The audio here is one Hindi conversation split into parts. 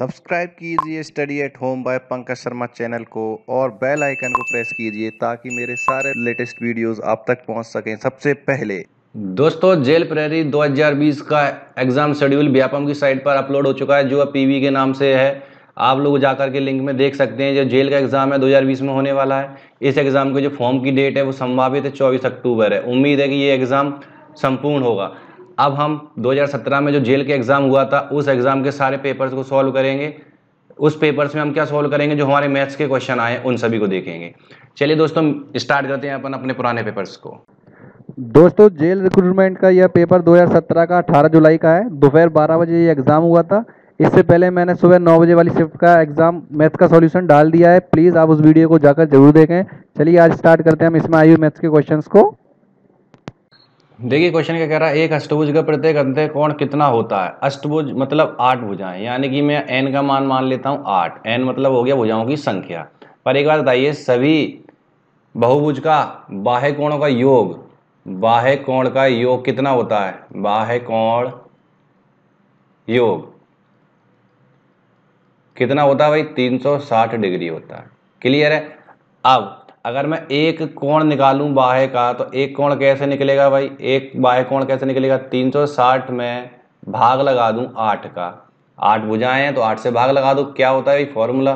सब्सक्राइब कीजिए study at home by Pankaj Sharma channel को और बेल आइकन को प्रेस कीजिए ताकि मेरे सारे लेटेस्ट वीडियोस आप तक पहुंच सकें सबसे पहले। दोस्तों जेल प्रहरी 2020 का एग्जाम शेड्यूल व्यापम की साइट पर अपलोड हो चुका है जो अब पीवी के नाम से है। आप लोग जाकर के लिंक में देख सकते हैं। जो जेल का एग्जाम है 2020 में होने वाला है। इस एग्जाम के जो फॉर्म की डेट है वो संभावित है 24 अक्टूबर है। उम्मीद है कि ये एग्जाम संपूर्ण होगा। अब हम 2017 में जो जेल के एग्जाम हुआ था उस एग्जाम के सारे पेपर्स को सॉल्व करेंगे। उस पेपर्स में हम क्या सॉल्व करेंगे, जो हमारे मैथ्स के क्वेश्चन आए उन सभी को देखेंगे। चलिए दोस्तों स्टार्ट करते हैं अपन अपने पुराने पेपर्स को। दोस्तों जेल रिक्रूटमेंट का यह पेपर 2017 का 18 जुलाई का है। दोपहर 12 बजे ये एग्ज़ाम हुआ था। इससे पहले मैंने सुबह 9 बजे वाली शिफ्ट का एग्ज़ाम मैथ्स का सॉल्यूशन डाल दिया है। प्लीज़ आप उस वीडियो को जाकर जरूर देखें। चलिए आज स्टार्ट करते हैं हम इसमें आए हुए मैथ्स के क्वेश्चंस को। देखिए क्वेश्चन क्या कह रहा है, एक अष्टभुज का प्रत्येक अंतःकोण कितना होता है। अष्टभुज मतलब 8 भुजाएं, यानी कि मैं n का मान मान लेता हूँ 8। n मतलब हो गया भुजाओं की संख्या। पर एक बात बताइए, सभी बहुभुज का बाह्य कोणों का योग, बाह्य कोण का योग कितना होता है। बाह्य कोण योग कितना होता है भाई, 360 डिग्री होता है। क्लियर है। अब अगर मैं एक कोण निकालूं बाह्य का, तो एक कोण कैसे निकलेगा भाई, एक बाह्य कोण कैसे निकलेगा, 360 में भाग लगा दूं 8 का। 8 भुजाएं हैं तो 8 से भाग लगा दूं, क्या होता है फॉर्मूला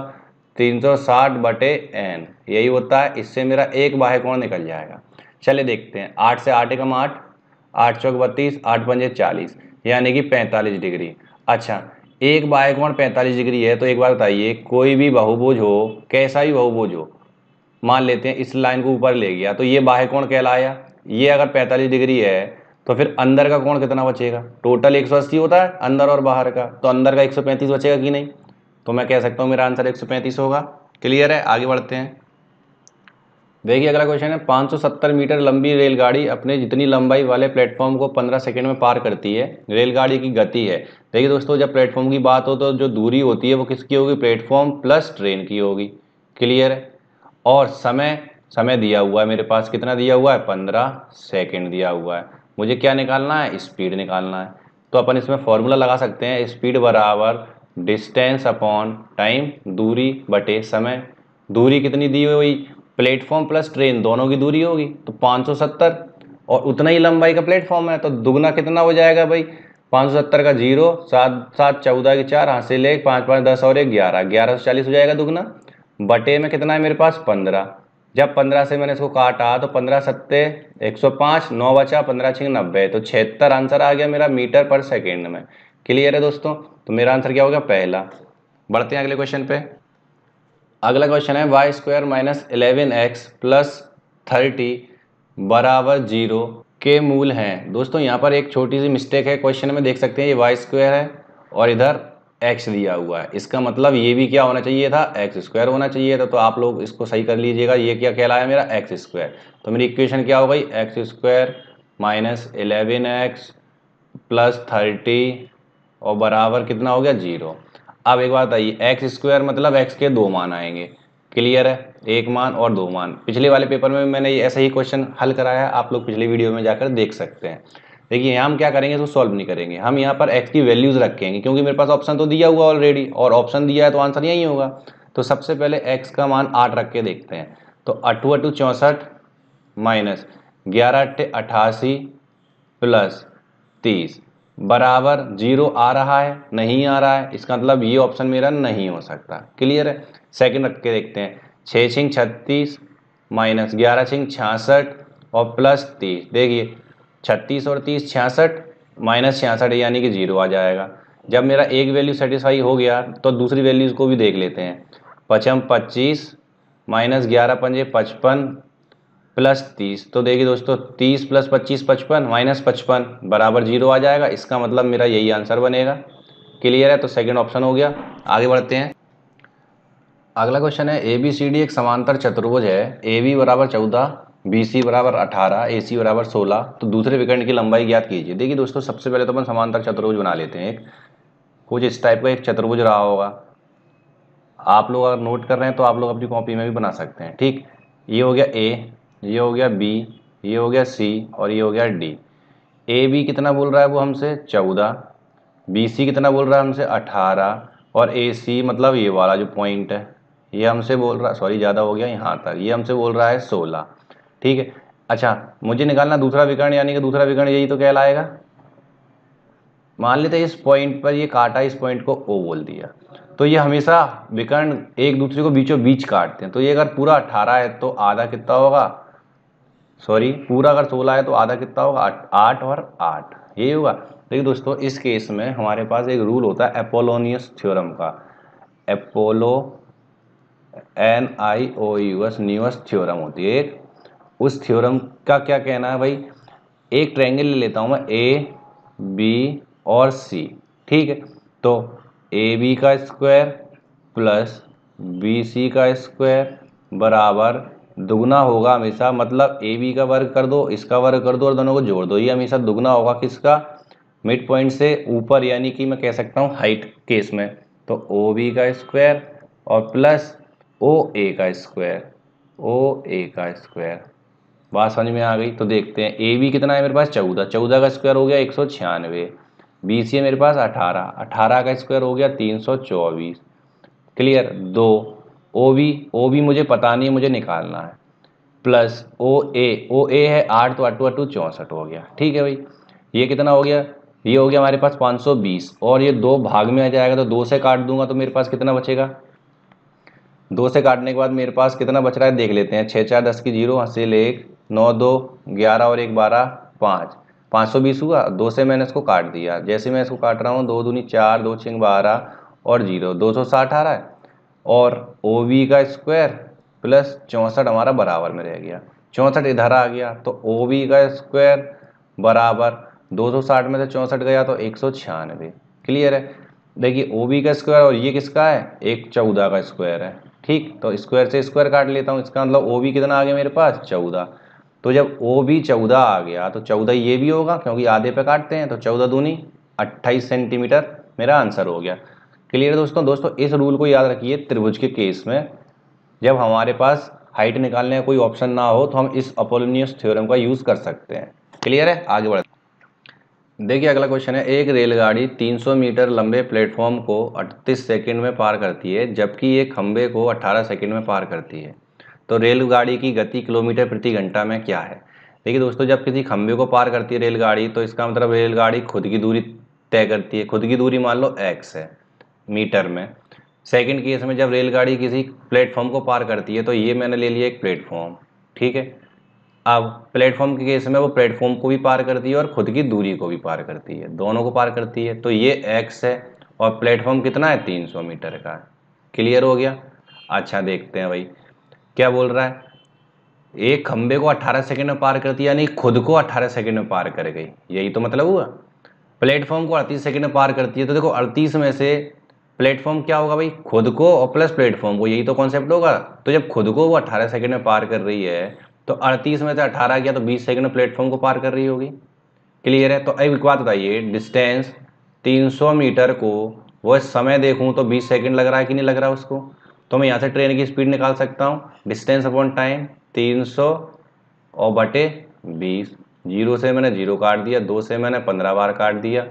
360 बटे n, यही होता है। इससे मेरा एक बाह्य कोण निकल जाएगा। चलिए देखते हैं। 8 से 8 एकम 8, 8 चौक 32, 8 पंजे 40, यानी कि 45 डिग्री। अच्छा एक बाह्य कोण 45 डिग्री है, तो एक बात बताइए, कोई भी बहुभुज हो, कैसा भी बहुभुज हो, मान लेते हैं इस लाइन को ऊपर ले गया तो ये बाह्य कोण कहलाया। ये अगर 45 डिग्री है तो फिर अंदर का कोण कितना बचेगा। टोटल 180 होता है अंदर और बाहर का, तो अंदर का 135 बचेगा कि नहीं। तो मैं कह सकता हूँ मेरा आंसर 135 होगा। क्लियर है, आगे बढ़ते हैं। देखिए अगला क्वेश्चन है, 570 मीटर लंबी रेलगाड़ी अपने जितनी लंबाई वाले प्लेटफॉर्म को 15 सेकंड में पार करती है। रेलगाड़ी की गति है। देखिए दोस्तों जब प्लेटफॉर्म की बात हो तो जो दूरी होती है वो किसकी होगी, प्लेटफॉर्म प्लस ट्रेन की होगी। क्लियर है। और समय समय दिया हुआ है मेरे पास, कितना दिया हुआ है, 15 सेकंड दिया हुआ है। मुझे क्या निकालना है, स्पीड निकालना है। तो अपन इसमें फॉर्मूला लगा सकते हैं, स्पीड बराबर डिस्टेंस अपॉन टाइम, दूरी बटे समय। दूरी कितनी दी हुई, प्लेटफॉर्म प्लस ट्रेन दोनों की दूरी होगी तो 570, और उतना ही लंबाई का प्लेटफॉर्म है तो दुगना कितना हो जाएगा भाई, 570 का 0, 7 7 14 की 4, हासिल 1, 5 5 10 और 1 11, 11 से 40 हो जाएगा दुगना। बटे में कितना है मेरे पास 15। जब 15 से मैंने इसको काटा तो 15 सत्ते 105, 9 बचा, 15 छिंग 90, तो 76 आंसर आ गया मेरा मीटर पर सेकेंड में। क्लियर है दोस्तों, तो मेरा आंसर क्या होगा, पहला। बढ़ते हैं अगले क्वेश्चन पे। अगला क्वेश्चन है, Y square minus 11x plus 30 बराबर 0 के मूल हैं। दोस्तों यहाँ पर एक छोटी सी मिस्टेक है क्वेश्चन में, देख सकते हैं ये वाई स्क्वायर है और इधर x दिया हुआ है। इसका मतलब ये भी क्या होना चाहिए था, एक्स स्क्वायर होना चाहिए था। तो आप लोग इसको सही कर लीजिएगा। ये क्या कहलाया मेरा, एक्स स्क्वायर। तो मेरी इक्वेशन क्या हो गई, x square minus 11x plus 30 और बराबर कितना हो गया, 0। अब एक बात आई, एक्स स्क्वायर मतलब एक्स के दो मान आएंगे। क्लियर है, एक मान और दो मान। पिछले वाले पेपर में मैंने ऐसा ही क्वेश्चन हल कराया, आप लोग पिछले वीडियो में जाकर देख सकते हैं। देखिए यहाँ हम क्या करेंगे, इसको सॉल्व नहीं करेंगे, हम यहाँ पर एक्स की वैल्यूज रखेंगे क्योंकि मेरे पास ऑप्शन तो दिया हुआ ऑलरेडी, और ऑप्शन दिया है तो आंसर यही होगा। तो सबसे पहले एक्स का मान 8 रख के देखते हैं। तो 8 8 64 माइनस 11 8 88 प्लस 30 बराबर 0 आ रहा है, नहीं आ रहा है, इसका मतलब ये ऑप्शन मेरा नहीं हो सकता। क्लियर है। सेकंड रख के देखते हैं, 6 छिंग 36 माइनस 11 छिंग 66 और प्लस 30। देखिए 36 और 30 66 माइनस 66 यानी कि 0 आ जाएगा। जब मेरा एक वैल्यू सेटिस्फाई हो गया तो दूसरी वैल्यूज को भी देख लेते हैं। 5 25 माइनस 11 पंजे 55 प्लस 30। तो देखिए दोस्तों 30 प्लस 25 55 माइनस 55 बराबर 0 आ जाएगा। इसका मतलब मेरा यही आंसर बनेगा। क्लियर है, तो सेकंड ऑप्शन हो गया। आगे बढ़ते हैं। अगला क्वेश्चन है, ए बी सी डी एक समांतर चतुर्भुज है। ए बी बराबर 14, बी सी बराबर 18, ए सी बराबर 16, तो दूसरे विकर्ण की लंबाई ज्ञात कीजिए। देखिए दोस्तों सबसे पहले तो अपन समांतर चतुर्भुज बना लेते हैं। एक कुछ इस टाइप का एक चतुर्भुज रहा होगा। आप लोग अगर नोट कर रहे हैं तो आप लोग अपनी कॉपी में भी बना सकते हैं। ठीक, ये हो गया ए, ये हो गया बी, ये हो गया सी और ये हो गया डी। ए बी कितना बोल रहा है वो हमसे 14, बी सी कितना बोल रहा है हमसे 18 और AC मतलब ये वाला जो पॉइंट है ये हमसे बोल रहा, सॉरी ज़्यादा हो गया यहाँ तक, ये हमसे बोल रहा है 16। ठीक है। अच्छा मुझे निकालना दूसरा विकर्ण, यानी कि दूसरा विकर्ण यही तो कहलाएगा। मान लेते हैं इस पॉइंट पर ये काटा, इस पॉइंट को O बोल दिया, तो ये हमेशा विकर्ण एक दूसरे को बीचों बीच काटते हैं। तो ये अगर पूरा 18 है तो आधा कितना होगा, सॉरी पूरा अगर 16 है तो आधा कितना होगा, 8 और 8, यही होगा। देखिए दोस्तों इस केस में हमारे पास एक रूल होता है एपोलोनियस थ्योरम का, एपोलो NIOUS न्यूअस थ्योरम होती है एक। उस थ्योरम का क्या कहना है भाई, एक ट्रायंगल ले लेता हूं मैं AB और C। ठीक है, तो AB का स्क्वायर प्लस BC का स्क्वायर बराबर दुगना होगा हमेशा, मतलब AB का वर्ग कर दो, इसका वर्ग कर दो और दोनों को जोड़ दो, ये हमेशा दुगना होगा किसका, मिड पॉइंट से ऊपर, यानी कि मैं कह सकता हूँ हाइट केस में। तो OB का स्क्वायर और प्लस OA का स्क्वायर, OA का स्क्वायर। बात समझ में आ गई। तो देखते हैं AB कितना है मेरे पास 14, 14 का स्क्वायर हो गया 196, BC है मेरे पास 18, 18 का स्क्वायर हो गया 324। क्लियर। 2 OB मुझे पता नहीं है, मुझे निकालना है, प्लस OA है 8, तो 8 8 64 हो गया। ठीक है भाई, ये कितना हो गया, ये हो गया हमारे पास 520, और ये 2 भाग में आ जाएगा तो 2 से काट दूंगा तो मेरे पास कितना बचेगा, 2 से काटने के बाद मेरे पास कितना बच रहा है देख लेते हैं। 6 4 10 की 0, हासिल 1, 9 2 11 और 1 12 5, 520 हुआ। 2 से मैंने इसको काट दिया, जैसे मैं इसको काट रहा हूँ 2 दूनी 4, 2 6 12 और 0, 260 आ रहा है। और OB का स्क्वायर प्लस 64 हमारा बराबर में रह गया, 64 इधर आ गया, तो OB का स्क्वायर बराबर 260 में से 64 गया तो 196। क्लियर है। देखिए OB का स्क्वायर और ये किसका है, एक 14 का स्क्वायर है। ठीक, तो स्क्वायर से स्क्वायर काट लेता हूँ, इसका मतलब OB कितना आ गया मेरे पास 14। तो जब OB 14 आ गया तो 14 ये भी होगा, क्योंकि आधे पे काटते हैं, तो 14 दूनी 28 सेंटीमीटर मेरा आंसर हो गया। क्लियर दोस्तों इस रूल को याद रखिए, त्रिभुज के केस में जब हमारे पास हाइट निकालने का कोई ऑप्शन ना हो तो हम इस अपोलोनियस थ्योरम का यूज कर सकते हैं। क्लियर है, आगे बढ़ते। देखिए अगला क्वेश्चन है, एक रेलगाड़ी 300 मीटर लंबे प्लेटफॉर्म को 38 सेकंड में पार करती है, जबकि एक खंबे को 18 सेकंड में पार करती है। तो रेलगाड़ी की गति किलोमीटर प्रति घंटा में क्या है। देखिए दोस्तों, जब किसी खंबे को पार करती है रेलगाड़ी तो इसका मतलब रेलगाड़ी खुद की दूरी तय करती है। खुद की दूरी मान लो x है मीटर में। सेकंड केस में जब रेलगाड़ी किसी प्लेटफॉर्म को पार करती है, तो ये मैंने ले लिया एक प्लेटफॉर्म, ठीक है। अब प्लेटफॉर्म के केस में वो प्लेटफॉर्म को भी पार करती है और खुद की दूरी को भी पार करती है, दोनों को पार करती है। तो ये x है और प्लेटफॉर्म कितना है 300 मीटर का। क्लियर हो गया। अच्छा देखते हैं भाई क्या बोल रहा है, एक खंबे को 18 सेकंड में पार करती है, यानी खुद को 18 सेकंड में पार कर गई, यही तो मतलब हुआ। प्लेटफॉर्म को 38 सेकंड में पार करती है, तो देखो 38 में से प्लेटफॉर्म क्या होगा भाई, खुद को और प्लस प्लेटफॉर्म को, यही तो कॉन्सेप्ट होगा। तो जब खुद को वो 18 सेकंड में पार कर रही है तो 38 में से 18 किया तो 20 सेकंड में प्लेटफॉर्म को पार कर रही होगी। क्लियर है। तो एक बात बताइए, डिस्टेंस 300 मीटर को वो समय देखूं तो 20 सेकंड लग रहा है कि नहीं लग रहा उसको। तो मैं यहाँ से ट्रेन की स्पीड निकाल सकता हूँ, डिस्टेंस अपॉन टाइम 300 और बटे 20। 0 से मैंने 0 काट दिया, 2 से मैंने 15 बार काट दिया,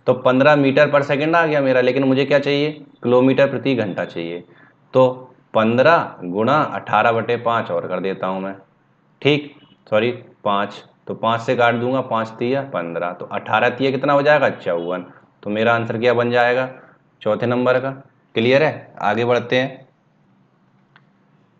तो 15 मीटर पर सेकंड आ गया मेरा। लेकिन मुझे क्या चाहिए, किलोमीटर प्रति घंटा चाहिए। तो 15 गुणा 18 बटे 5 और कर देता हूँ मैं, ठीक, सॉरी 5, तो 5 से काट दूंगा, 5 तिया 15, तो 18 तिया कितना हो जाएगा 54। तो मेरा आंसर क्या बन जाएगा, चौथे नंबर का। क्लियर है, आगे बढ़ते हैं।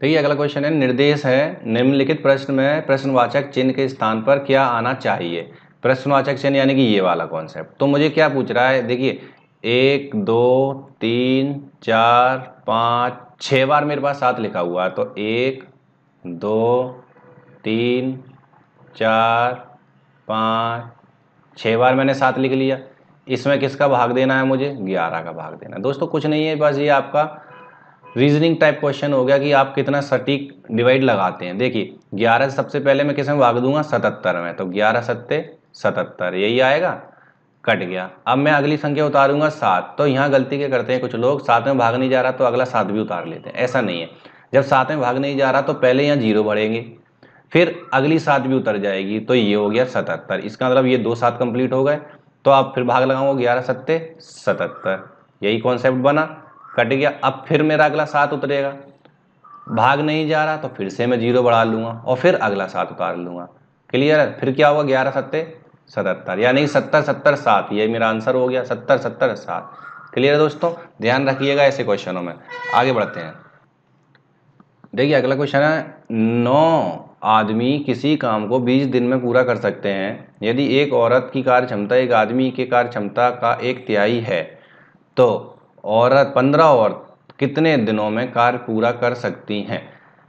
तो ये अगला क्वेश्चन है, निर्देश है निम्नलिखित प्रश्न में प्रश्नवाचक चिन्ह के स्थान पर क्या आना चाहिए। प्रश्नवाचक चिन्ह यानी कि ये वाला कॉन्सेप्ट। तो मुझे क्या पूछ रहा है, देखिए 1 2 3 4 5 6 बार मेरे पास 7 लिखा हुआ है, तो 1 2 3 4 5 6 बार मैंने 7 लिख लिया। इसमें किसका भाग देना है मुझे, 11 का भाग देना है। दोस्तों कुछ नहीं है, बस ये आपका रीजनिंग टाइप क्वेश्चन हो गया कि आप कितना सटीक डिवाइड लगाते हैं। देखिए 11 सबसे पहले मैं किस में भाग दूंगा, 77 में, तो 11 सत्ते 77, यही आएगा, कट गया। अब मैं अगली संख्या उतारूंगा 7, तो यहाँ गलती क्या करते हैं कुछ लोग, 7 में भाग नहीं जा रहा तो अगला 7 भी उतार लेते हैं। ऐसा नहीं है, जब 7 में भाग नहीं जा रहा तो पहले यहाँ 0 बढ़ेंगे, फिर अगली 7 भी उतर जाएगी, तो ये हो गया 77। इसका मतलब ये 2 7 कंप्लीट हो गए, तो आप फिर भाग लगाओगे 11 सत्ते 77, यही कॉन्सेप्ट बना। कट गया। अब फिर मेरा अगला 7 उतरेगा, भाग नहीं जा रहा तो फिर से मैं 0 बढ़ा लूंगा और फिर अगला 7 उतार लूंगा। क्लियर है? फिर क्या होगा, 11 सत्ते 77, यानी 70 70 7, ये मेरा आंसर हो गया 70 70 7। क्लियर है दोस्तों? ध्यान रखिएगा ऐसे क्वेश्चनों में। आगे बढ़ते हैं। देखिए अगला क्वेश्चन है, 9 आदमी किसी काम को 20 दिन में पूरा कर सकते हैं। यदि एक औरत की कार्य क्षमता एक आदमी के कार्य क्षमता का 1/3 है तो औरत 15 औरत कितने दिनों में कार्य पूरा कर सकती हैं।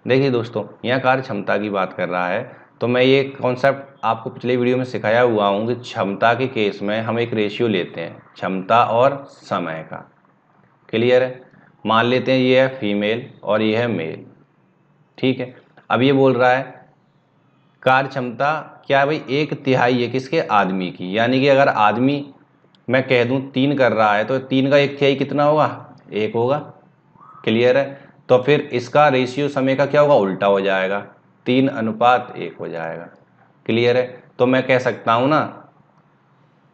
देखिए दोस्तों, यहाँ कार्य क्षमता की बात कर रहा है, तो मैं ये कॉन्सेप्ट आपको पिछले वीडियो में सिखाया हुआ हूँ कि क्षमता के केस में हम एक रेशियो लेते हैं, क्षमता और समय का। क्लियर है? मान लेते हैं ये है फीमेल और ये है मेल। ठीक है, अब ये बोल रहा है कार्य क्षमता क्या है भाई, 1/3 है किसके, आदमी की। यानी कि अगर आदमी मैं कह दूं 3 कर रहा है तो 3 का 1/3 कितना होगा, 1 होगा। क्लियर है? तो फिर इसका रेशियो समय का क्या होगा, उल्टा हो जाएगा, 3:1 हो जाएगा। क्लियर है? तो मैं कह सकता हूं ना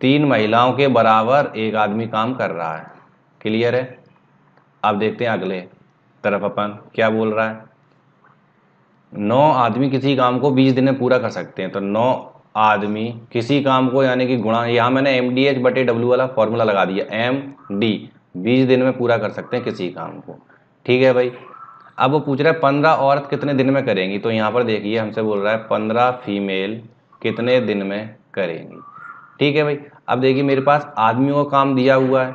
3 महिलाओं के बराबर एक आदमी काम कर रहा है। क्लियर है? अब देखते हैं अगले तरफ अपन क्या बोल रहा है। 9 आदमी किसी काम को 20 दिन में पूरा कर सकते हैं, तो 9 आदमी किसी काम को, यानी कि गुणा, यहाँ मैंने MDH/W वाला फॉर्मूला लगा दिया, MD 20 दिन में पूरा कर सकते हैं किसी काम को। ठीक है भाई। अब वो पूछ रहा है 15 औरत कितने दिन में करेंगी, तो यहाँ पर देखिए हमसे बोल रहा है 15 फीमेल कितने दिन में करेंगी। ठीक है भाई। अब देखिए मेरे पास आदमियों का काम दिया हुआ है,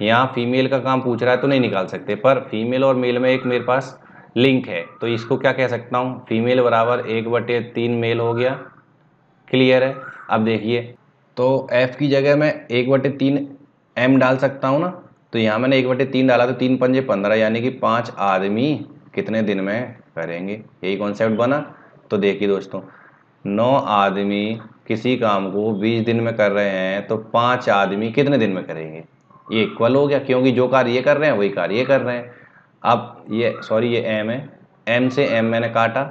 यहाँ फीमेल का काम पूछ रहा है तो नहीं निकाल सकते, पर फीमेल और मेल में एक मेरे पास लिंक है, तो इसको क्या कह सकता हूँ, फीमेल बराबर 1/3 मेल हो गया। क्लियर है? अब देखिए तो F की जगह मैं 1/3 M डाल सकता हूँ ना, तो यहाँ मैंने 1/3 डाला तो 3 पंजे 15, यानी कि 5 आदमी कितने दिन में करेंगे, यही कॉन्सेप्ट बना। तो देखिए दोस्तों, 9 आदमी किसी काम को 20 दिन में कर रहे हैं तो 5 आदमी कितने दिन में करेंगे, ये इक्वल हो गया, क्योंकि जो कार्य ये कर रहे हैं वही कार्य ये कर रहे हैं। अब ये सॉरी ये M है, M से M मैंने काटा,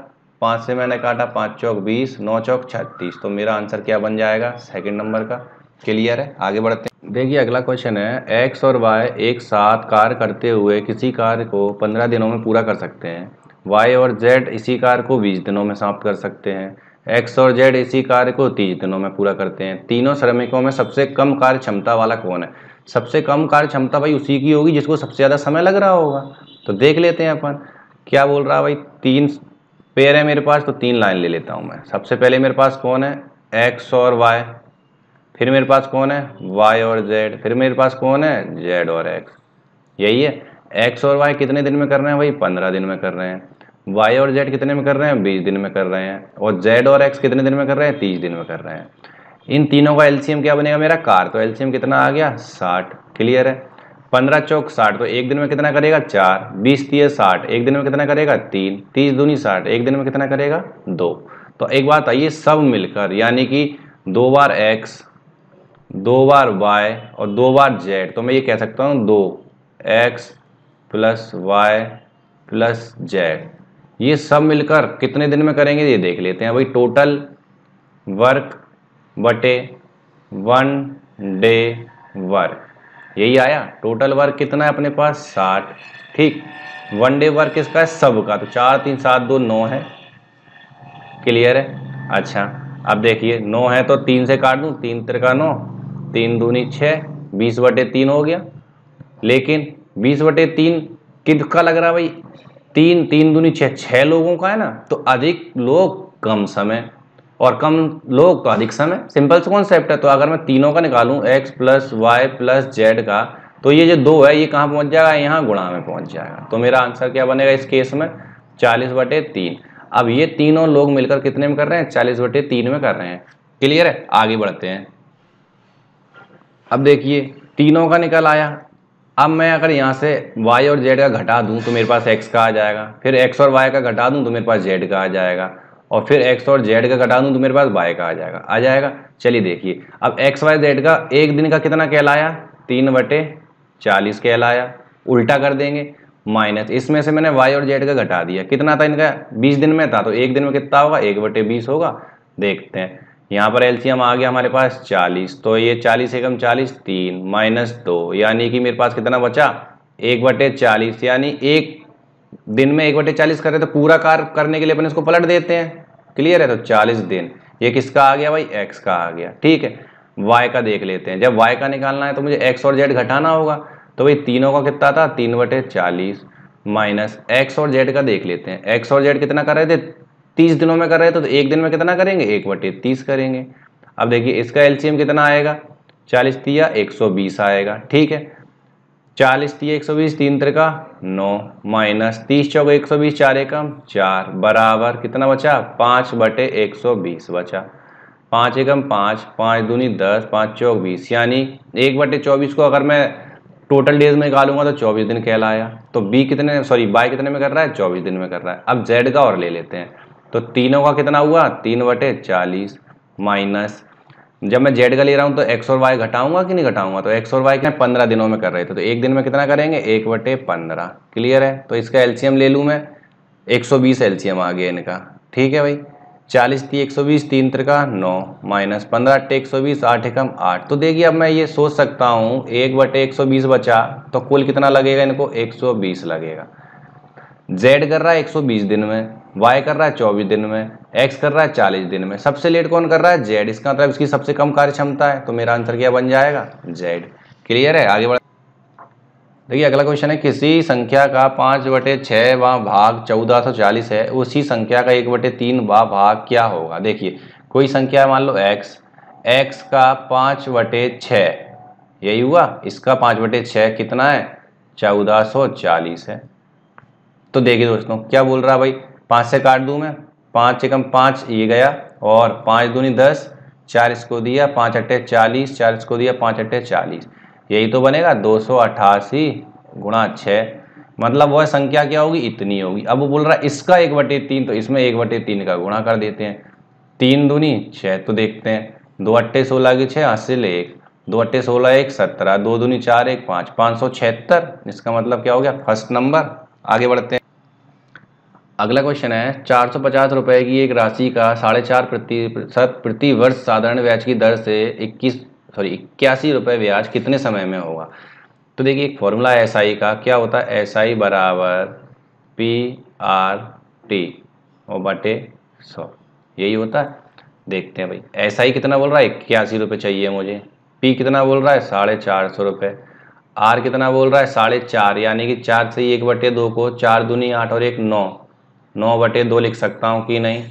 5 से मैंने काटा, 5 चौक 20, 9 चौक 36, तो मेरा आंसर क्या बन जाएगा, सेकंड नंबर का। क्लियर है? आगे बढ़ते हैं। देखिए अगला क्वेश्चन है, X और Y एक साथ कार्य करते हुए किसी कार्य को 15 दिनों में पूरा कर सकते हैं। Y और Z इसी कार्य को 20 दिनों में समाप्त कर सकते हैं। X और Z इसी कार्य को 30 दिनों में पूरा करते हैं। तीनों श्रमिकों में सबसे कम कार्य क्षमता वाला कौन है। सबसे कम कार्य क्षमता भाई उसी की होगी जिसको सबसे ज़्यादा समय लग रहा होगा। तो देख लेते हैं अपन क्या बोल रहा है भाई। 3 पेयर है मेरे पास, तो 3 लाइन ले लेता हूँ मैं। सबसे पहले मेरे पास कौन है, X और Y, फिर मेरे पास कौन है, Y और Z, फिर मेरे पास कौन है, Z और X। यही है। X और Y कितने दिन में कर रहे हैं भाई, 15 दिन में कर रहे हैं। Y और Z कितने में कर रहे हैं, 20 दिन में कर रहे हैं। और Z और X कितने दिन में कर रहे हैं, 30 दिन में कर रहे हैं। इन तीनों का एलसीएम क्या बनेगा मेरा, कार, तो एलसीएम कितना आ गया, 60। क्लियर है? 15 चौक 60, तो एक दिन में कितना करेगा, 4। 20 3 60, एक दिन में कितना करेगा, 3। 30 दूनी 60, एक दिन में कितना करेगा, 2। तो एक बात आइए, सब मिलकर यानी कि 2 बार X, 2 बार Y और 2 बार Z, तो मैं ये कह सकता हूँ 2X plus Y plus Z, ये सब मिलकर कितने दिन में करेंगे ये देख लेते हैं भाई। टोटल वर्क बटे 1 डे वर्क, यही आया। टोटल वर्क कितना है अपने पास, 60। ठीक, 1 डे वर्क किसका है, सबका, तो 4 3 7 2 9 है। क्लियर है? अच्छा अब देखिए 9 है तो 3 से काट दूं, 3 3 9, 3 दूनी 6, 20/3 हो गया। लेकिन 20/3 किसका लग रहा है भाई, 3 3 दूनी 6, 6 लोगों का है ना, तो अधिक लोग कम समय और कम लोग तो अधिक समय, सिंपल सा कॉन्सेप्ट है। तो अगर मैं तीनों का निकालूं X plus Y plus Z का, तो ये जो 2 है ये कहाँ पहुंच जाएगा, यहाँ गुणा में पहुंच जाएगा। तो मेरा आंसर क्या बनेगा इस केस में, 40/3। अब ये तीनों लोग मिलकर कितने में कर रहे हैं, 40/3 में कर रहे हैं। क्लियर है? आगे बढ़ते हैं। अब देखिए तीनों का निकल आया। अब मैं अगर यहाँ से Y और Z का घटा दूं तो मेरे पास X का आ जाएगा, फिर X और Y का घटा दूं तो मेरे पास Z का आ जाएगा, और फिर X और Z का घटा दूं तो मेरे पास Y का आ जाएगा। चलिए देखिए अब X Y Z का एक दिन का कितना कहलाया, 3/40 कहलाया। उल्टा कर देंगे, माइनस इसमें से मैंने Y और Z का घटा दिया, कितना था इनका, 20 दिन में था, तो एक दिन में कितना होगा, 1/20 होगा। देखते हैं यहाँ पर एलसीएम आ गया हमारे पास 40, तो ये 40 एकम 40, 3 -2, यानी कि मेरे पास कितना बचा, 1/40, यानी एक दिन में 1/40 कर रहे तो पूरा कार्य करने के लिए अपन इसको पलट देते हैं। क्लियर है? तो 40 दिन, ये किसका आ गया भाई? एक्स का आ गया। ठीक है, वाई का देख लेते हैं। जब वाई का निकालना है तो मुझे एक्स और जेड घटाना होगा, तो भाई तीनों का कितना था? 3/40 माइनस एक्स और जेड का देख लेते हैं। एक्स और जेड कितना कर रहे थे? 30 दिनों में कर रहे थे, तो एक दिन में कितना करेंगे? 1/30 करेंगे। अब देखिए इसका एलसीएम कितना आएगा? 40 तिया 120 आएगा। ठीक है, 40 तिया 120, 3 त्रिका 9 माइनस 30 चौका 120, 4 एकम 4 बराबर कितना बचा? 5/120 बचा। 5 एकम 5, 5 दूनी 10, 5 चौक 20, यानी 1/24 को अगर मैं टोटल डेज में निकालूंगा तो 24 दिन कहलाया। तो बी कितने, सॉरी बाई कितने में कर रहा है? 24 दिन में कर रहा है। अब जेड का और ले लेते हैं, तो तीनों का कितना हुआ? 3/40 माइनस, जब मैं जेड का ले रहा हूं तो एक्स और वाई घटाऊंगा कि नहीं घटाऊंगा? तो एक्स और वाई क्या 15 दिनों में कर रहे थे, तो एक दिन में कितना करेंगे? 1/15। क्लियर है? तो इसका एलसीएम ले लूं मैं, 120 एलसीएम आ गया इनका। ठीक है भाई, 40 थी 120, 3 त्रिका 9 माइनस 15 अट्टे 120, 8 एकम 8। तो देखिए अब मैं ये सोच सकता हूँ 1/120 बचा, तो कुल कितना लगेगा इनको? 120 लगेगा। जेड कर रहा है 120 दिन में, वाई कर रहा है 24 दिन में, एक्स कर रहा है 40 दिन में। सबसे लेट कौन कर रहा है? जेड। इसका मतलब इसकी सबसे कम कार्य क्षमता है, तो मेरा आंसर क्या बन जाएगा? जेड। क्लियर है? आगे बढ़। देखिए अगला क्वेश्चन है, किसी संख्या का 5/6वां भाग 1440 है, उसी संख्या का 1/3वां भाग क्या होगा? देखिए कोई संख्या मान लो एक्स, एक्स का 5/6 यही हुआ, इसका 5/6 कितना है? 1440 है। तो देखिए दोस्तों क्या बोल रहा है भाई, 5 से काट दूं मैं, 5 एकम 5 ये गया, और 5 दूनी 10, 4 इसको दिया, 5 अट्टे 40, 4 इसको दिया, 5 अट्टे 40, यही तो बनेगा 288 गुणा 6। मतलब वह संख्या क्या होगी? इतनी होगी। अब वो बोल रहा है इसका 1/3, तो इसमें 1/3 का गुणा कर देते हैं। 3 दूनी 6, तो देखते हैं 2 अट्टे 16 की 6, हासिल 1, 2 अट्टे 16 1 17, 2 दूनी 4 1 5, 576। इसका मतलब क्या हो गया? First number. आगे बढ़ते हैं। अगला क्वेश्चन है, 450 रुपए की एक राशि का 4.5% प्रति वर्ष साधारण ब्याज की दर से 81 रुपए ब्याज कितने समय में होगा? तो देखिए एक फॉर्मूला है SI का, क्या होता है? SI बराबर PRT और बटे 100, यही होता है। देखते हैं भाई SI कितना बोल रहा है? 81 रुपये चाहिए मुझे। P कितना बोल रहा है? 450 रुपये। R कितना बोल रहा है? 4.5, यानी कि 4 से 1/2 को 4 दूनी 8 और 1 9, 9/2 लिख सकता हूँ कि नहीं?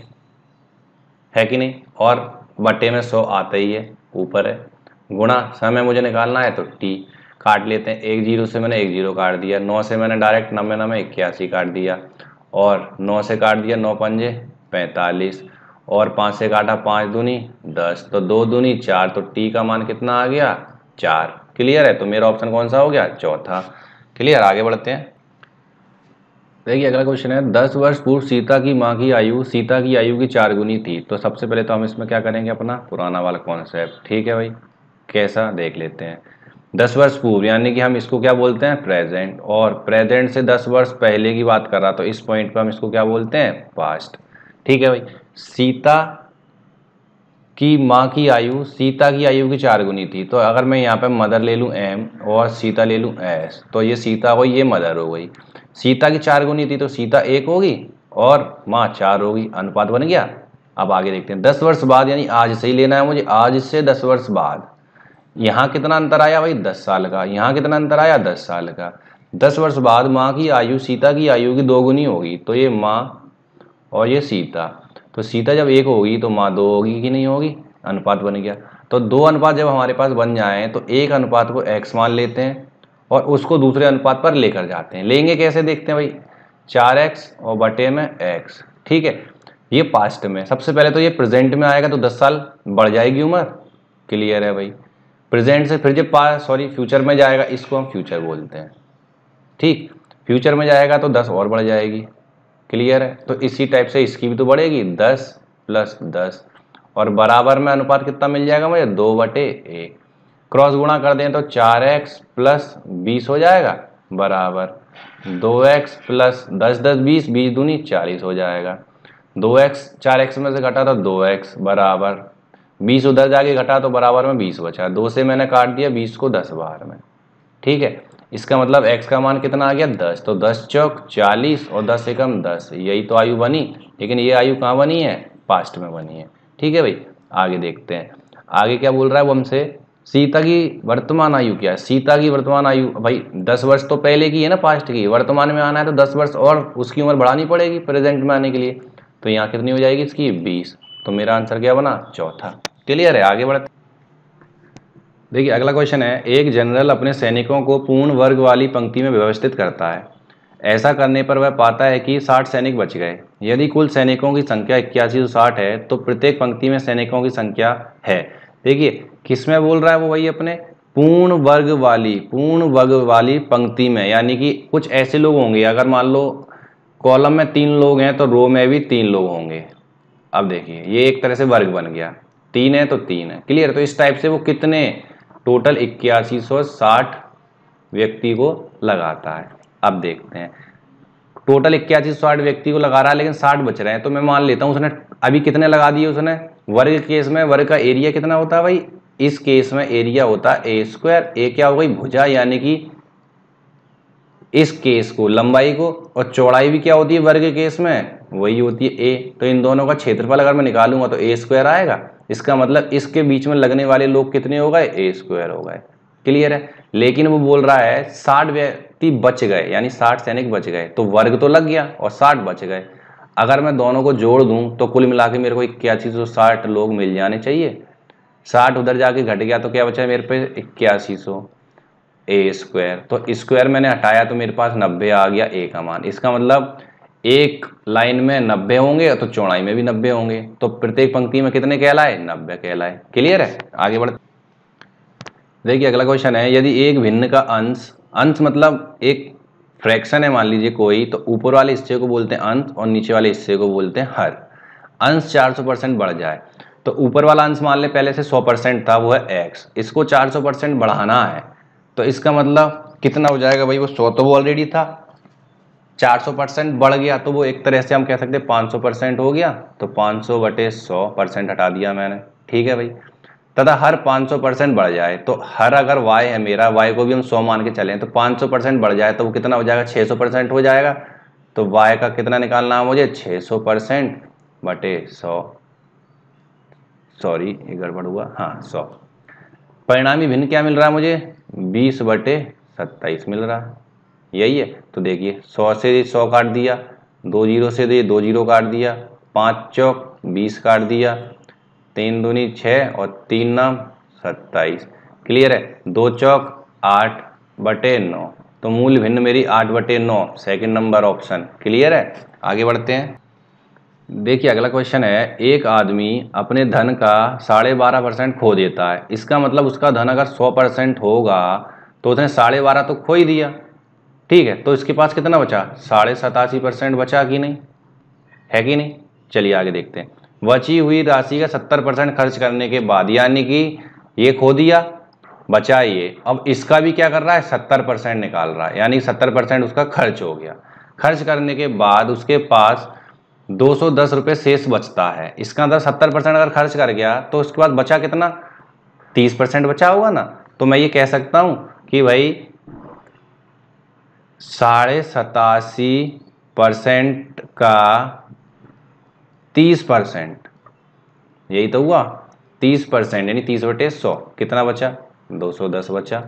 है कि नहीं? और बटे में 100 आता ही है, ऊपर है। गुणा समय मुझे निकालना है, तो T काट लेते हैं। 1 0 से मैंने 1 0 काट दिया, 9 से मैंने डायरेक्ट 9 में 81 काट दिया, और 9 से काट दिया 9 पंजे 45, और 5 से काटा 5 दूनी 10, तो 2 दूनी 4, तो T का मान कितना आ गया? 4। क्लियर है? तो मेरा ऑप्शन कौन सा हो गया? चौथा। क्लियर? आगे बढ़ते हैं। देखिए अगला क्वेश्चन है, 10 वर्ष पूर्व सीता की माँ की आयु सीता की आयु की 4 गुनी थी। तो सबसे पहले तो हम इसमें क्या करेंगे? अपना पुराना वाला कॉन्सेप्ट। ठीक है भाई, कैसा देख लेते हैं। 10 वर्ष पूर्व यानी कि हम इसको क्या बोलते हैं? प्रेजेंट। और प्रेजेंट से 10 वर्ष पहले की बात कर रहा, तो इस पॉइंट पर हम इसको क्या बोलते हैं? पास्ट। ठीक है भाई, सीता की माँ की आयु सीता की आयु की 4 गुनी थी। तो अगर मैं यहाँ पे मदर ले लूँ M और सीता ले लूँ S, तो ये सीता हो गई, ये मदर हो गई। सीता की 4 गुनी थी तो सीता 1 होगी और माँ 4 होगी, अनुपात बन गया। अब आगे देखते हैं, 10 वर्ष बाद, यानी आज से ही लेना है मुझे, आज से 10 वर्ष बाद। यहाँ कितना अंतर आया भाई? 10 साल का। यहाँ कितना अंतर आया? 10 साल का। 10 वर्ष बाद माँ की आयु सीता की आयु की 2 गुनी होगी, तो ये माँ और ये सीता। तो सीता जब 1 होगी तो माँ 2 होगी कि नहीं होगी? अनुपात बन गया। तो 2 अनुपात जब हमारे पास बन जाए तो एक अनुपात को x मान लेते हैं और उसको दूसरे अनुपात पर लेकर जाते हैं। लेंगे कैसे? देखते हैं भाई, 4x और बटे में x। ठीक है, ये पास्ट में। सबसे पहले तो ये प्रेजेंट में आएगा, तो 10 साल बढ़ जाएगी उम्र। क्लियर है भाई? प्रेजेंट से फिर जब फ्यूचर में जाएगा, इसको हम फ्यूचर बोलते हैं। ठीक, फ्यूचर में जाएगा तो 10 और बढ़ जाएगी। क्लियर है? तो इसी टाइप से इसकी भी तो बढ़ेगी, 10 + 10, और बराबर में अनुपात कितना मिल जाएगा मुझे? 2/1। क्रॉस गुणा कर दें तो 4x + 20 हो जाएगा, बराबर 2x + 10 10 20, 20 दूनी 40 हो जाएगा। 2x 4x में से घटा तो 2x, बराबर 20 उधर जाके घटा तो बराबर में 20 बचा। 2 से मैंने काट दिया 20 को 10 बार में। ठीक है, इसका मतलब x का मान कितना आ गया 10, तो 10 चौक 40 और 10 एकम 10, यही तो आयु बनी। लेकिन ये आयु कहाँ बनी है, पास्ट में बनी है। ठीक है भाई, आगे देखते हैं। आगे क्या बोल रहा है वो हमसे, सीता की वर्तमान आयु क्या है। सीता की वर्तमान आयु भाई 10 वर्ष तो पहले की है ना, पास्ट की। वर्तमान में आना है तो 10 वर्ष और उसकी उम्र बढ़ानी पड़ेगी प्रेजेंट में आने के लिए। तो यहाँ कितनी हो जाएगी इसकी 20। तो मेरा आंसर क्या बना, चौथा। क्लियर है, आगे बढ़ते। देखिए अगला क्वेश्चन है, एक जनरल अपने सैनिकों को पूर्ण वर्ग वाली पंक्ति में व्यवस्थित करता है। ऐसा करने पर वह पाता है कि 60 सैनिक बच गए। यदि कुल सैनिकों की संख्या 8160 है तो प्रत्येक पंक्ति में सैनिकों की संख्या है। देखिए किसमें बोल रहा है वो, वही अपने पूर्ण वर्ग वाली पंक्ति में, यानी कि कुछ ऐसे लोग होंगे, अगर मान लो कॉलम में 3 लोग हैं तो रो में भी 3 लोग होंगे। अब देखिए ये एक तरह से वर्ग बन गया, 3 है तो 3 है। क्लियर, तो इस टाइप से वो कितने टोटल 8160 व्यक्ति को लगाता है। अब देखते हैं, टोटल 8160 व्यक्ति को लगा रहा है लेकिन 60 बच रहे हैं। तो मैं मान लेता हूँ उसने अभी कितने लगा दिए उसने। वर्ग केस में वर्ग का एरिया कितना होता है भाई, इस केस में एरिया होता है ए स्क्वायर। ए क्या हो गई, भुजा, यानी कि इस केस को लंबाई को, और चौड़ाई भी क्या होती है वर्ग केस में, वही होती है ए। तो इन दोनों का क्षेत्रफल अगर मैं निकालूंगा तो ए स्क्वायर आएगा। इसका मतलब इसके बीच में लगने वाले लोग कितने हो गए, ए स्क्वायर हो गए। क्लियर है, लेकिन वो बोल रहा है 60 व्यक्ति बच गए, यानी 60 सैनिक बच गए। तो वर्ग तो लग गया और 60 बच गए। अगर मैं दोनों को जोड़ दूं तो कुल मिला के मेरे को 8160 लोग मिल जाने चाहिए। 60 उधर जाके घट गया तो क्या बचा मेरे पे 8100 ए स्क्वायर। तो स्क्वायर मैंने हटाया तो मेरे पास 90 आ गया ए का मान। इसका मतलब एक लाइन में 90 होंगे तो चौड़ाई में भी 90 होंगे। तो प्रत्येक पंक्ति में कितने कहलाए, 90 कहलाए। क्लियर है, आगे बढ़ते। देखिए अगला क्वेश्चन है, यदि एक भिन्न का अंश मतलब एक फ्रैक्शन है मान लीजिए कोई, तो ऊपर वाले हिस्से को बोलते हैं अंश और नीचे वाले हिस्से को बोलते हैं हर। अंश 400% बढ़ जाए तो ऊपर वाला अंश मान ले पहले से 100% था, वो है x, इसको 400% बढ़ाना है। तो इसका मतलब कितना हो जाएगा भाई, वो 100 तो वो ऑलरेडी था, 400% बढ़ गया तो वो एक तरह से हम कह सकते हैं 500% हो गया। तो 500/100% हटा दिया मैंने। ठीक है भाई, तथा हर 500% बढ़ जाए तो हर अगर y है मेरा, y को भी हम 100 मान के चलें तो 500% बढ़ जाए तो वो कितना हो जाएगा, 600% हो जाएगा। तो y का कितना निकालना है मुझे, 600%/100, सॉरी ये गड़बड़ हुआ, हाँ 100। परिणामी भिन्न क्या मिल रहा है मुझे, 20/27 मिल रहा है, यही है। तो देखिए 100 से 100 काट दिया, 2 जीरो से 2 जीरो काट दिया, 5 चौक 20 काट दिया, 3 दूनी 6 और 3 नाम 27। क्लियर है, 2 चौक 8/9। तो मूल भिन्न मेरी 8/9, सेकंड नंबर ऑप्शन। क्लियर है, आगे बढ़ते हैं। देखिए अगला क्वेश्चन है, एक आदमी अपने धन का 12.5% खो देता है। इसका मतलब उसका धन अगर 100% होगा तो उसने 12.5 तो खो ही दिया। ठीक है, तो इसके पास कितना बचा, 87.5% बचा कि नहीं, है कि नहीं। चलिए आगे देखते हैं। बची हुई राशि का 70% खर्च करने के बाद, यानी कि ये खो दिया बचा ये, अब इसका भी क्या कर रहा है, 70% निकाल रहा है, यानी 70% उसका खर्च हो गया। खर्च करने के बाद उसके पास 210 रुपये शेष बचता है। इसका अंदर 70% अगर खर्च कर गया तो उसके बाद बचा कितना, 30% बचा होगा ना। तो मैं ये कह सकता हूं कि भाई 87.5% का 30%, यही तो हुआ 30%, यानी 30/100 कितना बचा, 210 बचा।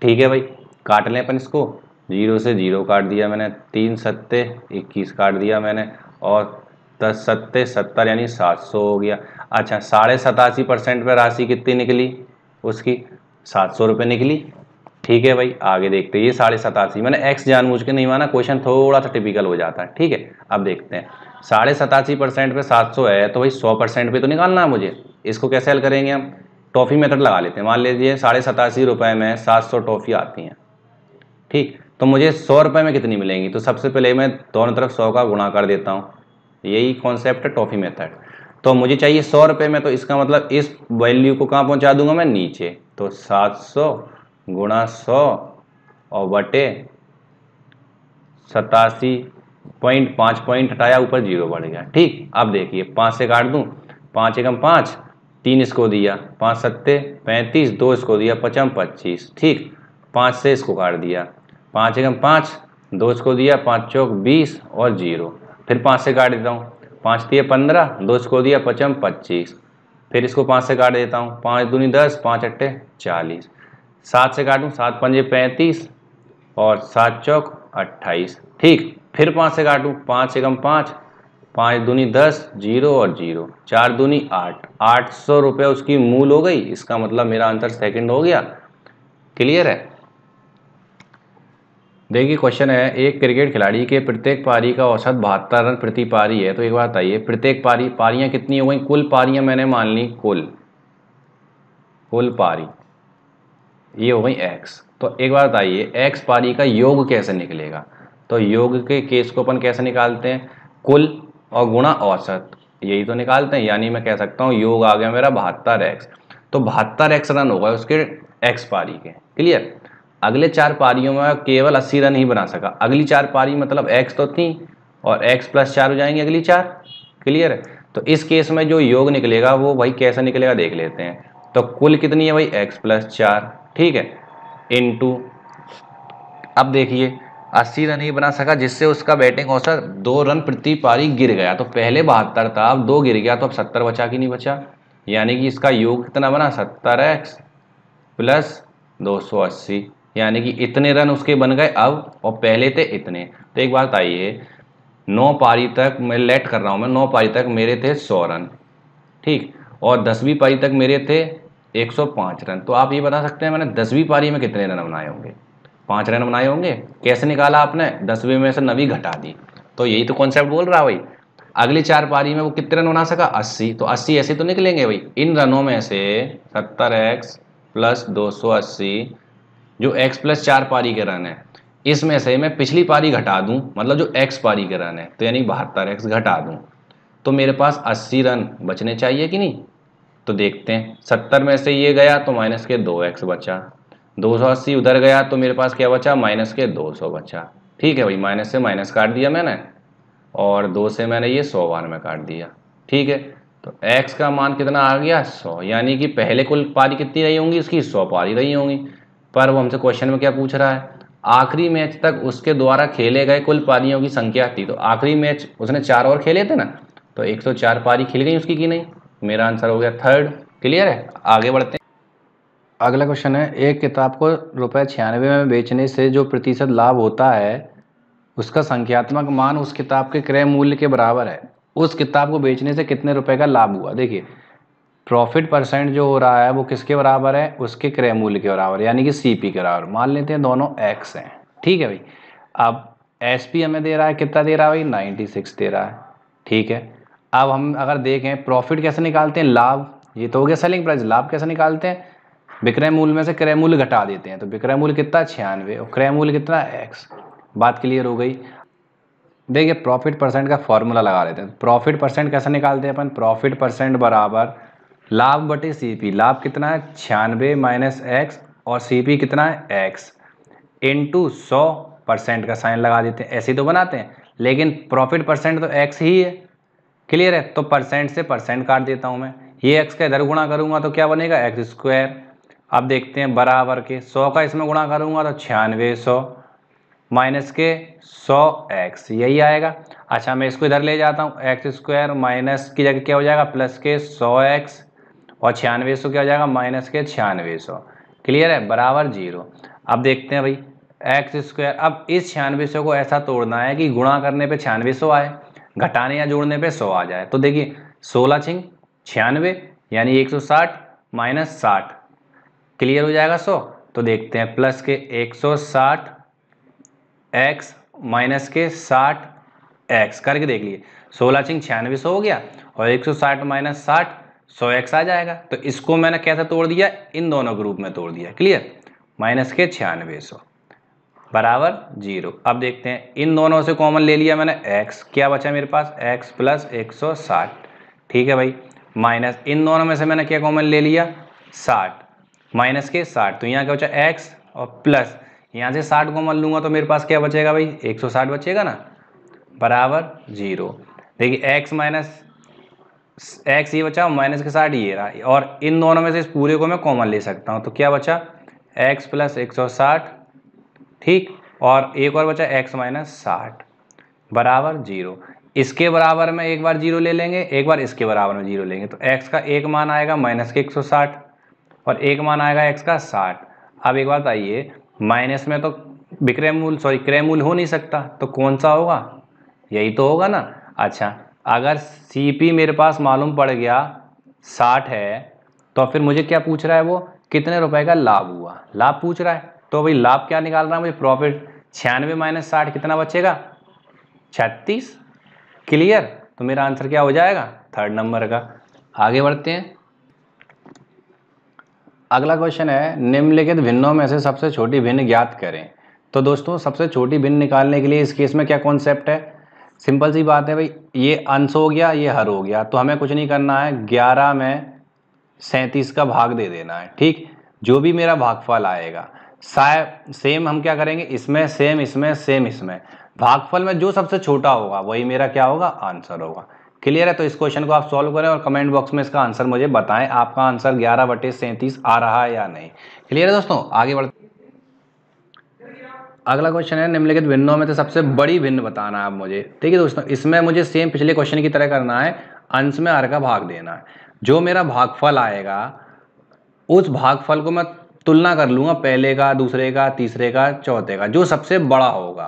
ठीक है भाई, काट लें अपन इसको, 0 से 0 काट दिया मैंने, 3 सत्ते 21 काट दिया मैंने, और 10 सत्ते 70 यानी 700 हो गया। अच्छा 87.5% पर राशि कितनी निकली उसकी, 700 रुपये निकली। ठीक है भाई, आगे देखते हैं। ये 87.5 मैंने x जानबूझ के नहीं माना, क्वेश्चन थोड़ा सा टिपिकल हो जाता है। ठीक है, अब देखते हैं। 87.5% पे 700 है तो भाई 100% पे तो निकालना है मुझे। इसको कैसे हल करेंगे हम, टॉफ़ी मेथड लगा लेते हैं। मान लीजिए 87.5 रुपये में 700 टॉफ़ी आती हैं। ठीक, तो मुझे 100 रुपये में कितनी मिलेंगी, तो सबसे पहले मैं दोनों तरफ 100 का गुणा कर देता हूँ। यही कॉन्सेप्ट है टॉफ़ी मेथड। तो मुझे चाहिए 100 रुपये में, तो इसका मतलब इस वैल्यू को कहाँ पहुँचा दूंगा मैं, नीचे। तो 700 गुणा 100 और बटे 87.5 पॉइंट हटाया, ऊपर 0 बढ़ गया। ठीक, अब देखिए 5 से काट दूं, 5 एकम 5, 3 इसको दिया, 5 सत्ते 35, 2 इसको दिया, 5 25। ठीक, 5 से इसको काट दिया, 5 एकम 5, 2 इसको दिया, 5 चौक 20 और 0, फिर 5 से काट देता हूँ, 5 दिए 15, 2 इसको दिया, 5 25, फिर इसको 5 से काट देता हूँ, 5 दूनी 10, 5 अट्ठे 40, 7 से काटूँ, 7 पंजे 35 और 7 चौक 28, ठीक। फिर 5 से काटूँ, 5 एकम 5, 5 दूनी 10, 0 और 0, 4 दूनी 8, 800 रुपये उसकी मूल हो गई। इसका मतलब मेरा आंसर सेकंड हो गया। क्लियर है। देखिए क्वेश्चन है, एक क्रिकेट खिलाड़ी के प्रत्येक पारी का औसत 72 रन प्रति पारी है। तो एक बात बताइए, प्रत्येक पारियां कितनी हो गई? कुल पारियां मैंने मान ली, कुल पारी ये हो गई x। तो एक बात बताइए, x पारी का योग कैसे निकलेगा? तो योग के केस को अपन कैसे निकालते हैं? कुल और गुणा औसत, यही तो निकालते हैं। यानी मैं कह सकता हूँ योग आ गया मेरा 72x। तो 72x रन होगा उसके x पारी के। क्लियर। अगले 4 पारियों में केवल 80 रन ही बना सका। अगली 4 पारी मतलब x तो थी और x + 4 हो जाएंगे अगली 4। क्लियर है। तो इस केस में जो योग निकलेगा वो भाई कैसे निकलेगा देख लेते हैं। तो कुल कितनी है भाई? x + 4, ठीक है, इनटू, अब देखिए 80 रन ही बना सका जिससे उसका बैटिंग औसत 2 रन प्रति पारी गिर गया। तो पहले 72 था, अब 2 गिर गया, तो अब 70 बचा कि नहीं बचा? यानी कि इसका योग कितना बना? 70x + 280, यानी कि इतने रन उसके बन गए अब, और पहले थे इतने। तो एक बात आइए, 9 पारी तक मैं लेट कर रहा हूँ, मैं 9 पारी तक मेरे थे 100 रन, ठीक, और 10वीं पारी तक मेरे थे 105 रन। तो आप ये बता सकते हैं मैंने 10वीं पारी में कितने रन बनाए होंगे? 5 रन बनाए होंगे। कैसे निकाला आपने? 10वीं में से 9वीं घटा दी। तो यही तो कॉन्सेप्ट बोल रहा है भाई। अगली 4 पारी में वो कितने रन बना सका? 80। तो 80 ऐसे तो निकलेंगे भाई। इन रनों में से 70x + 280 जो x + 4 पारी के रन है, इसमें से मैं पिछली पारी घटा दूं, मतलब जो x पारी के रन है, तो यानी 72x घटा दूं, तो मेरे पास 80 रन बचने चाहिए कि नहीं? तो देखते हैं, 70 में से ये गया तो माइनस के 2x बचा, 280 उधर गया तो मेरे पास क्या बचा? माइनस के 200 बचा। ठीक है भाई, माइनस से माइनस काट दिया मैंने, और 2 से मैंने ये 100 बार में काट दिया। ठीक है, तो x का मान कितना आ गया? 100। यानी कि पहले कुल पारी कितनी रही होंगी उसकी? 100 पारी रही होंगी। पर वो हमसे क्वेश्चन में क्या पूछ रहा है? आखिरी मैच तक उसके द्वारा खेले गए कुल पारियों की संख्या थी। तो आखिरी मैच उसने 4 और खेले थे ना, तो 104 पारी खेल गई उसकी, की नहीं? मेरा आंसर हो गया थर्ड। क्लियर है। आगे बढ़ते हैं। अगला क्वेश्चन है, एक किताब को ₹96 में बेचने से जो प्रतिशत लाभ होता है उसका संख्यात्मक मान उस किताब के क्रय मूल्य के बराबर है। उस किताब को बेचने से कितने रुपए का लाभ हुआ? देखिए, प्रॉफिट परसेंट जो हो रहा है वो किसके बराबर है? उसके क्रय मूल्य के बराबर, यानी कि सीपी के बराबर। मान लेते हैं दोनों x हैं। ठीक है भाई। अब एसपी हमें दे रहा है, कितना दे रहा है भाई? 96 दे रहा है। ठीक है, अब हम अगर देखें प्रॉफिट कैसे निकालते हैं? लाभ, ये तो हो गया सेलिंग प्राइस। लाभ कैसे निकालते हैं? विक्रय मूल्य में से क्रय मूल्य घटा देते हैं। तो विक्रय मूल्य कितना? 96, और क्रय मूल्य कितना? x। बात क्लियर हो गई। देखिए, प्रॉफिट परसेंट का फॉर्मूला लगा लेते हैं। प्रॉफिट परसेंट कैसे निकालते हैं अपन? प्रॉफिट परसेंट बराबर लाभ बटे सीपी। लाभ कितना है? 96 माइनस x, और सीपी कितना है? x, इंटू 100% का साइन लगा देते हैं। ऐसे ही तो बनाते हैं, लेकिन प्रॉफिट परसेंट तो x ही है। क्लियर है। तो परसेंट से परसेंट काट देता हूं मैं। ये x का इधर गुणा करूंगा तो क्या बनेगा? x²। अब देखते हैं, बराबर के 100 का इसमें गुणा करूंगा तो 9600 माइनस के 100x, यही आएगा। अच्छा, मैं इसको इधर ले जाता हूँ, x² माइनस की जगह क्या हो जाएगा? प्लस के 100x, और 9600 क्या हो जाएगा? माइनस के 9600। क्लियर है, बराबर 0। अब देखते हैं भाई, x²। अब इस 9600 को ऐसा तोड़ना है कि गुणा करने पे 9600 आए, घटाने या जोड़ने पे 100 आ जाए। तो देखिए, 16 छिंग 96, यानी 160 माइनस 60, क्लियर हो जाएगा 100। तो देखते हैं, प्लस के 160 x माइनस के 60 x करके देख लिए। 16 छिंग 9600 हो गया, और 160 माइनस 60 100x आ जाएगा। तो इसको मैंने कैसे तोड़ दिया? इन दोनों ग्रुप में तोड़ दिया। क्लियर, माइनस के 9600 बराबर 0। अब देखते हैं, इन दोनों से कॉमन ले लिया मैंने x, क्या बचा मेरे पास? x + 160। ठीक है भाई, माइनस इन दोनों में से मैंने क्या कॉमन ले लिया? 60 माइनस के 60, तो यहाँ क्या बचा? x, और प्लस यहाँ से 60 कॉमन लूंगा तो मेरे पास क्या बचेगा भाई? 160 बचेगा ना, बराबर 0। देखिए, x माइनस x ये बचा, माइनस के 60 ये रहा, और इन दोनों में से इस पूरे को मैं कॉमन ले सकता हूँ। तो क्या बचा? x प्लस 160, ठीक, और एक और बचा x माइनस 60 बराबर 0। इसके बराबर में एक बार 0 ले लेंगे, एक बार इसके बराबर में 0 लेंगे, तो x का एक मान आएगा माइनस के 160 और एक मान आएगा x का 60। अब एक बात आइए, माइनस में तो क्रयमूल हो नहीं सकता, तो कौन सा होगा, यही तो होगा ना। अच्छा, अगर CP मेरे पास मालूम पड़ गया 60 है, तो फिर मुझे क्या पूछ रहा है, वो कितने रुपए का लाभ हुआ, लाभ पूछ रहा है। तो भाई लाभ क्या निकालना है मुझे, प्रॉफिट 96 माइनस 60 कितना बचेगा, 36। क्लियर, तो मेरा आंसर क्या हो जाएगा, थर्ड नंबर का। आगे बढ़ते हैं। अगला क्वेश्चन है, निम्नलिखित भिन्नों में से सबसे छोटी भिन्न ज्ञात करें। तो दोस्तों सबसे छोटी भिन्न निकालने के लिए इस केस में क्या कॉन्सेप्ट है, सिंपल सी बात है भाई, ये अंश हो गया, ये हर हो गया, तो हमें कुछ नहीं करना है, 11 में 37 का भाग दे देना है, ठीक। जो भी मेरा भागफल आएगा, सेम हम क्या करेंगे, इसमें सेम, इसमें सेम, इसमें भागफल में जो सबसे छोटा होगा वही मेरा क्या होगा, आंसर होगा। क्लियर है, तो इस क्वेश्चन को आप सॉल्व करें और कमेंट बॉक्स में इसका आंसर मुझे बताएं, आपका आंसर 11/37 आ रहा है या नहीं। क्लियर है दोस्तों, आगे बढ़ते। अगला क्वेश्चन है, निम्नलिखित भिन्नों में से सबसे बड़ी भिन्न बताना है आप मुझे, ठीक है दोस्तों। इसमें मुझे सेम पिछले क्वेश्चन की तरह करना है, अंश में हर का भाग देना है। जो मेरा भागफल आएगा उस भागफल को मैं तुलना कर लूंगा पहले का, दूसरे का, तीसरे का, चौथे का, जो सबसे बड़ा होगा।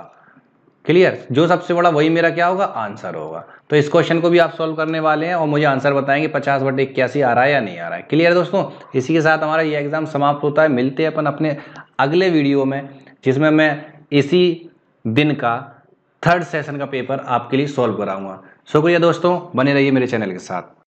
क्लियर, जो सबसे बड़ा वही मेरा क्या होगा, आंसर होगा। तो इस क्वेश्चन को भी आप सॉल्व करने वाले हैं और मुझे आंसर बताएंगे 50/81 आ रहा है या नहीं आ रहा है। क्लियर है दोस्तों, इसी के साथ हमारा ये एग्जाम समाप्त होता है। मिलते हैं अपन अपने अगले वीडियो में, जिसमें मैं इसी दिन का थर्ड सेशन का पेपर आपके लिए सॉल्व कराऊंगा। शुक्रिया दोस्तों, बने रहिए मेरे चैनल के साथ।